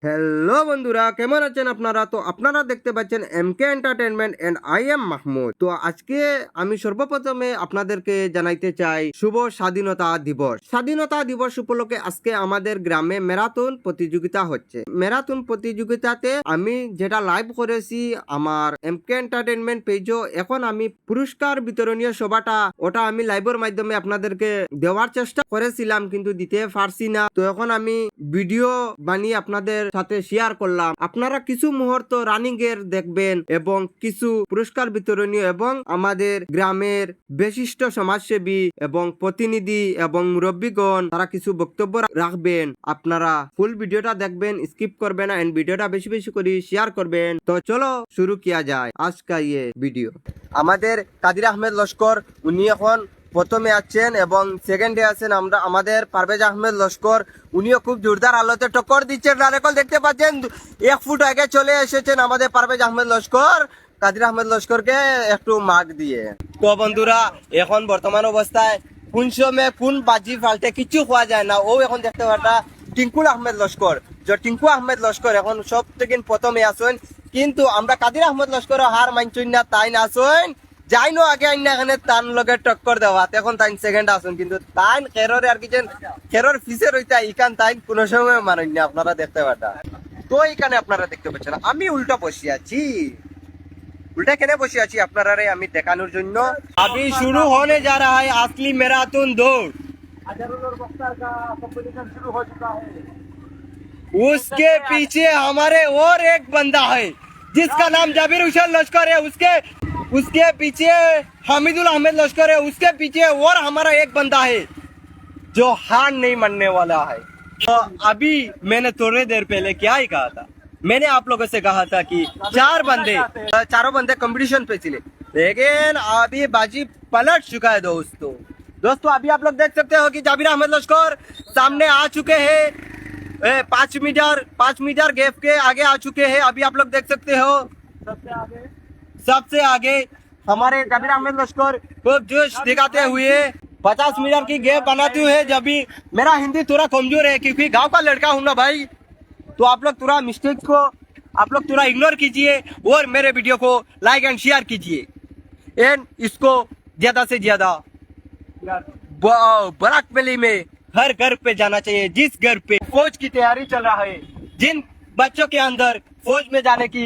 Hello বন্ধুরা, কেমন আছেন আপনারা? তো আপনারা দেখতে পাচ্ছেন MK entertainment and I am Mahmud. তো আজকে আমি সর্বপ্রথমে আপনাদেরকে জানাইতে চাই শুভ স্বাধীনতা দিবস। স্বাধীনতা দিবস উপলক্ষে আজকে আমাদের গ্রামে ম্যারাথন প্রতিযোগিতা হচ্ছে। ম্যারাথন প্রতিযোগিতাতে আমি যেটা লাইভ করেছি আমার এমকে এন্টারটেনমেন্ট পেজও, এখন আমি পুরস্কার বিতরণীয় সভাটা ওটা আমি লাইভের মাধ্যমে আপনাদেরকে দেওয়ার চেষ্টা করেছিলাম, কিন্তু দিতে পারছি না। তো এখন আমি ভিডিও বানিয়ে আপনাদের সাথে শেয়ার করলাম। আপনারা কিছু মুহূর্ত রানিং এর দেখবেন এবং কিছু পুরস্কার বিতরণীয় এবং আমাদের গ্রামের বিশিষ্ট সমাজসেবী এবং প্রতিনিধি এবং মুরব্বীগণ তারা কিছু বক্তব্য রাখবেন। আপনারা ফুল ভিডিওটা দেখবেন, স্কিপ করবেন না, এন্ড ভিডিওটা বেশি বেশি করে শেয়ার করবেন। তো চলো শুরু কিয়া যায় আজ কা ये ভিডিও। আমাদের কাদির আহমেদ লস্কর উনি এখন প্রথমে আছেন এবং সেকেন্ডে আছেন আমরা আমাদের পারভেজ আহমেদ লস্কর, উনিও খুব জোরদার আলোতে টক্কর দিচ্ছেন। নারেকল দেখতে পাচ্ছেন 1 ফুট আগে চলে এসেছেন আমাদের পারভেজ আহমেদ লস্কর কাদির আহমেদ লস্করকে একটু মাগ দিয়ে। তো বন্ধুরা, এখন বর্তমান অবস্থায় কোন সময় কোন বাজি ফালতে কিছু খোয়া যায় না। ও এখন দেখতে পাটা টিঙ্কুল আহমেদ লস্কর, যে টিঙ্কু আহমেদ লস্কর এখন সব থেকে প্রথমে আসেন, কিন্তু আমরা কাদির আহমেদ লস্কর হার মানছুন না, তাই না আসেন যাই নো আগে আইনা এখানে তান লগে টক্কর দেওয়া, এখন তাই সেকেন্ড আসুন, কিন্তু তাই খেররে আর কিছু খেরর ফিসে রইতে ইকান তাই কোনো সময় মানেন না। আপনারা দেখতে পাটা তো এখানে আপনারা দেখতে পাচ্ছেন আমি উল্টা বসে আছি। उल्टा कहने बसी अच्छी अपना আমি দেখানোর জন্য। अभी शुरू होने जा रहा है असली मैराथन दौड़। शुरू हो चुका है। उसके पीछे हमारे और एक बंदा है जिसका नाम जाबिर हुसैन लश्कर है। उसके पीछे हामिदुल अहमद लश्कर है। उसके पीछे और हमारा एक बंदा है जो हार नहीं मानने वाला है। तो अभी मैंने थोड़ी देर पहले क्या ही कहा था, मैंने आप लोगों से कहा था कि चारों बंदे कंपटीशन पे चले, लेकिन अभी बाजी पलट चुका है दोस्तों अभी आप लोग देख सकते हो कि जाबिर अहमद लश्कर सामने आ चुके हैं। 5 मीटर गैप के आगे आ चुके हैं। अभी आप लोग देख सकते हो सबसे आगे हमारे जाबिर अहमद लश्कर खूब जोश दिखाते हुए 50 मीटर की गैप बनाते हुए। जब भी मेरा हिंदी थोड़ा कमजोर है क्योंकि गांव का लड़का हूं ना भाई, तो आप लोग थोड़ा मिस्टेक को आप लोग थोड़ा इग्नोर कीजिए और मेरे वीडियो को लाइक एंड शेयर कीजिए एंड इसको ज्यादा से ज्यादा बराक वैली में हर घर पे जाना चाहिए। जिस घर पे फौज की तैयारी चल रहा है, जिन बच्चों के अंदर फौज में जाने की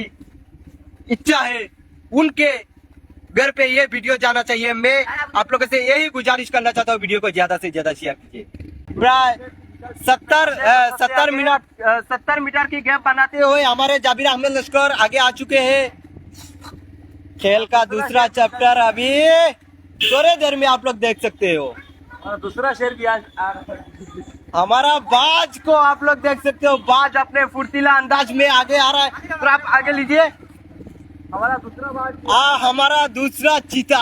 इच्छा है, उनके घर पे ये वीडियो जाना चाहिए। मैं आप लोगों से यही गुजारिश करना चाहता हूँ, वीडियो को ज्यादा से ज्यादा शेयर कीजिए। प्राय 70 मीटर की गैप बनाते हुए हमारे जाबिर अहमद लश्कर आगे आ चुके हैं। खेल का दूसरा चैप्टर अभी थोड़ी देर में आप लोग देख सकते हो। दूसरा शेर भी हमारा बाज को आप लोग देख सकते हो। बाज अपने फुर्तीला अंदाज में आगे आ रहा है, तो आप आगे लीजिए। हमारा दूसरा चीता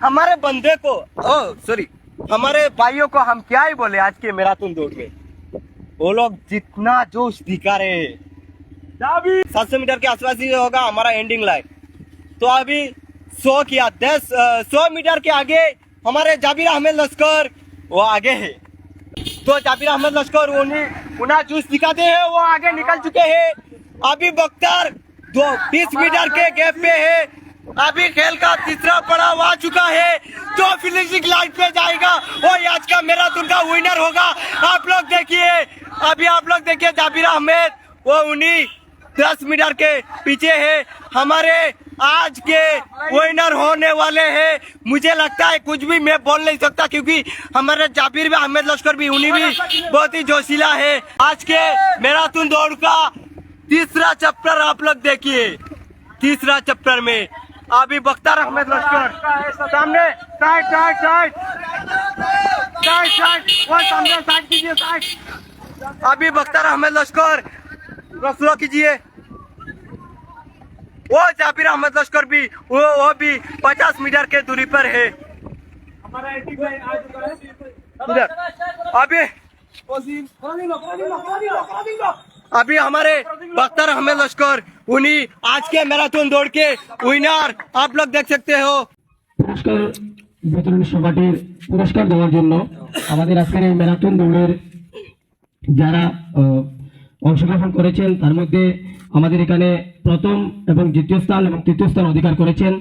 हमारे बंदे को हमारे भाइयों को हम क्या ही बोले आज के मैराथन दौड़ में। वो लोग जितना जोश दिखा रहे हैं, 700 मीटर के आसपास ही होगा हमारा एंडिंग लाइन। तो अभी 100 मीटर के आगे हमारे जाबिर अहमद लश्कर वो आगे है। तो जाबिर अहमद लश्कर उन्हें जोश दिखाते हैं, वो आगे निकल चुके हैं। अभी बख्तर 20 मीटर के गैप पे है। अभी खेल का तीसरा पड़ाव आ चुका है, जो फिनिशिंग लाइन पे जाएगा वो आज का मैराथन का विनर होगा। आप लोग देखिए, अभी आप लोग देखिए जाबिर अहमद वो उन्हीं 10 मीटर के पीछे है। हमारे आज के विनर होने वाले हैं। मुझे लगता है कुछ भी मैं बोल नहीं सकता क्योंकि हमारे जाबिर भी अहमद लश्कर भी उन्हीं भी बहुत ही जोशीला है। आज के मैराथन दौड़ का तीसरा चैप्टर आप लोग देखिए। तीसरा चैप्टर में अभी बख्तर अहमद लश्कर सामने साइड कीजिए साइड। अभी बख्तर अहमद लश्कर स्लो कीजिए। वो जाबिर अहमद लश्कर भी वो भी 50 मीटर के दूरी पर है। अभी हमारे बख्तर अहमद लश्कर उन्हीं आज के मैराथन दौड़ के विनर आप लोग देख सकते हो। পুরস্কার বিতরণ সভাটির পুরস্কার দেওয়ার জন্য আমাদের আজকের এই ম্যারাথন দৌড়ের যারা অংশগ্রহণ করেছেন। তার মধ্যে আমাদের এখানে প্রথম এবং দ্বিতীয় স্থান এবং তৃতীয় স্থান অধিকার করেছেন।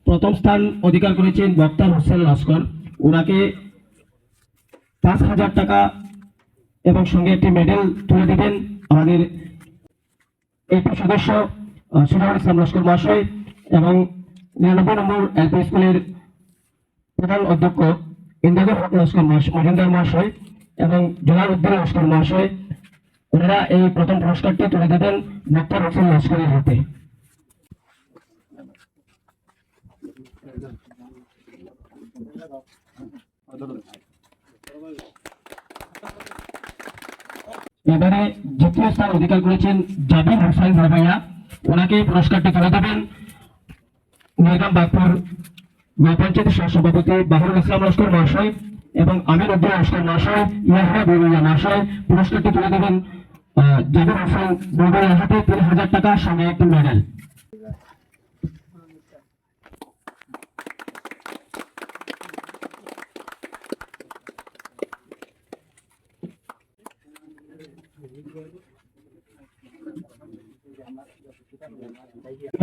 প্রথম স্থান অধিকার করেছেন বক্তার হোসেন লস্কর, ওনাকে 5,000 টাকা এবং সঙ্গে একটি মেডেল তুলে দেবেন আমাদের এপি সদস্য সুজাউল ইসলাম লস্কর মহাশয় এবং 99 নম্বর এলপি স্কুলের প্রধান অধ্যক্ষ ইন্দ্রজিৎ লস্কর মজুমদার মহাশয় এবং জলাল উদ্দিন লস্কর মহাশয়, ওনারা এই প্রথম পুরস্কারটি তুলে দেবেন বক্তার হোসেন লস্করের হাতে। এবারে দ্বিতীয় স্থান অধিকার করেছেন জাবির হোসেন রাবাইয়া, ওনাকে এই পুরস্কারটি তুলে দেবেন মেরগাম বাগপুর গ্রাম পঞ্চায়েতের সহসভাপতি বাহরুল ইসলাম লস্কর মহাশয় এবং আমির উদ্দিন লস্কর মহাশয়, ইয়াহিয়া বুলবুলিয়া মহাশয়। পুরস্কারটি তুলে দেবেন জাবির হোসেন বুলবুলিয়ার হাতে 3,000 টাকা সঙ্গে একটি মেডেল।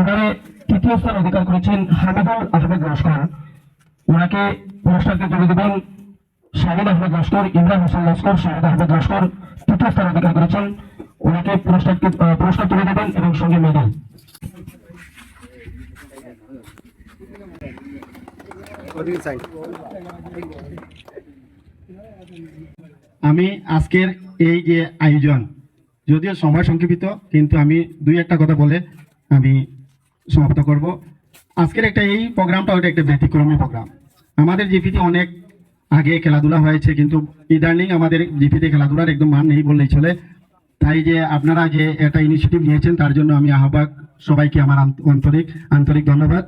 এবারে তৃতীয় স্থান অধিকার করেছেন হামিদুল আহমেদ লস্কর, ওনাকে পুরস্কারটি তুলে দেবেন শাহিদ আহমেদ লস্কর, ইমরান হোসেন লস্কর, শাহিদ আহমেদ লস্কর তৃতীয় স্থান অধিকার করেছেন, ওনাকে পুরস্কার তুলে দেবেন এবং সঙ্গে মেডেল। আমি আজকের এই যে আয়োজন, যদিও সময় সংক্ষিপ্ত, কিন্তু আমি দুই একটা কথা বলে আমি সমাপ্ত করব। আজকের এই প্রোগ্রামটা ওটা একটা ব্যতিক্রমী প্রোগ্রাম। আমাদের জিপিতে অনেক আগে খেলাধুলা হয়েছে, কিন্তু ইদানিং আমাদের জিপিতে খেলাধুলার একদম মান নেই বললেই চলে। তাই যে আপনারা যে একটা ইনিশিয়েটিভ নিয়েছেন তার জন্য আমি আহ্বায়ক সবাইকে আমার আন্তরিক ধন্যবাদ।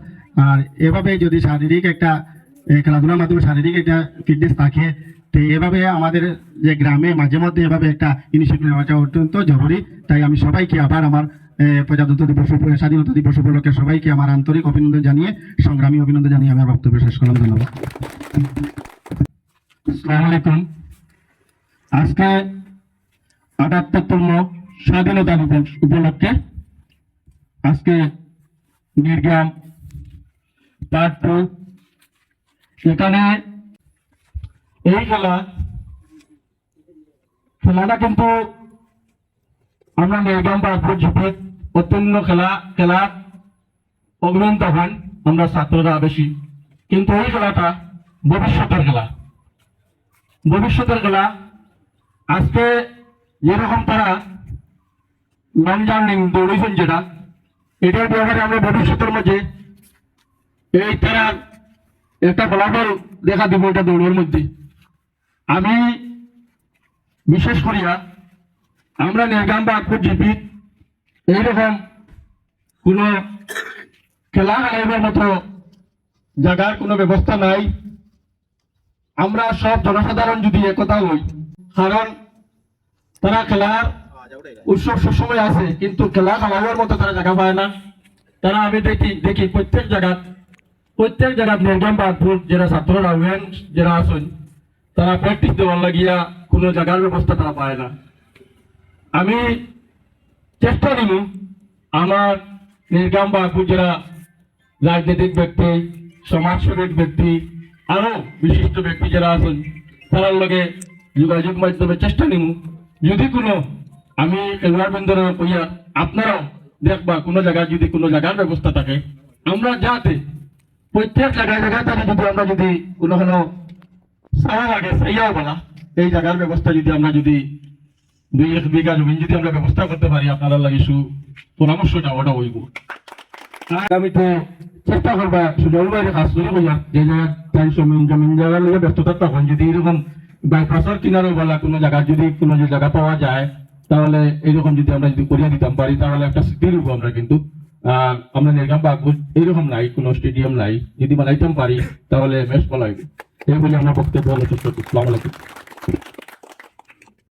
আর এভাবে যদি শারীরিক একটা খেলাধুলার মাধ্যমে শারীরিক একটা ফিটনেস থাকে, তো এভাবে আমাদের যে গ্রামে মাঝে মধ্যে এভাবে একটা ইনিশিয়েটিভ নেওয়াটা অত্যন্ত জরুরি। তাই আমি সবাইকে আবার আমার প্রজাতন্ত্র দিবস স্বাধীনতা দিবস উপলক্ষে সবাইকে আমার আন্তরিক অভিনন্দন জানিয়ে সংগ্রামী অভিনন্দন জানিয়ে আমার বক্তব্য শেষ করলাম। ধন্যবাদ। আসসালামু আলাইকুম। আজকে 78তম স্বাধীনতা দিবস উপলক্ষে আজকে নির্গ্রাম পার্ট 2 এখানে এই খেলাটা কিন্তু আমরা নির্গ্রাম পার্ট 2 জিপে অত্যন্ত খেলা অগ্রহণ তখন আমরা ছাত্ররা বেশি, কিন্তু এই খেলাটা ভবিষ্যতের খেলা। আজকে যেরকম তারা লং জার্নিং দৌড়েছেন, যেটা এটার ব্যবহারে আমরা ভবিষ্যতের মাঝে এই তারা একটা ফলাফল দেখা দিব এটা দৌড়ের মধ্যে। আমি বিশেষ করিয়া আমরা নির্গ্রাম বাগপুর জিপি এইরকম কোনো খেলা খেলাইবার মতো জায়গার কোনো ব্যবস্থা নাই। আমরা সব জনসাধারণ যদি একতা হই, কারণ তারা খেলার উৎসব সবসময় আছে, কিন্তু খেলা খেলাবার মতো তারা জায়গা পায় না। তারা আমি দেখি প্রত্যেক জায়গাত নির্গ্রাম বাগপুর যারা ছাত্ররা হবেন যারা আছেন, তারা প্র্যাকটিস দেওয়ার লাগিয়া কোনো জায়গার ব্যবস্থা তারা পায় না। আমি চেষ্টা নিব আমার নির্গ্রাম বাগপুর যারা রাজনৈতিক ব্যক্তি, সমাজসেবক ব্যক্তি, আরো বিশিষ্ট ব্যক্তি যারা আছেন, তার লগে যোগাযোগ মাধ্যমে চেষ্টা নিব যদি কোনো আমি খেলোয়াড় বৃন্দরা কইয়া আপনারাও দেখবা কোনো জায়গায় যদি কোনো জায়গার ব্যবস্থা থাকে, আমরা যাতে প্রত্যেক জায়গায় তারা যদি আমরা যদি কোনো চাওয়া লাগে চাইয়াও বলা এই জায়গার ব্যবস্থা যদি আমরা যদি 2-1 বিঘা জমি যদি আমরা ব্যবস্থা করতে পারি, আপনারা লাগে পরামর্শটা ওটা হইব। আগামীতে চেষ্টা করবা সুযোগ বাইরে কাজ করে বইয়া যে জায়গায় জমিন জায়গার লগে ব্যস্ততা তখন যদি এরকম বাইপাসের কিনারও বলা কোনো জায়গা যদি কোনো জায়গা পাওয়া যায়, তাহলে এইরকম যদি আমরা যদি করিয়া দিতাম পারি, তাহলে একটা স্মৃতি রূপ আমরা কিন্তু আমরা নির্গ্রাম বাগপুর এইরকম নাই, কোনো স্টেডিয়াম নাই, যদি বানাইতাম পারি তাহলে বেশ ভালো হইবে। এই বলে আমরা বক্তব্য। আসসালামু আলাইকুম।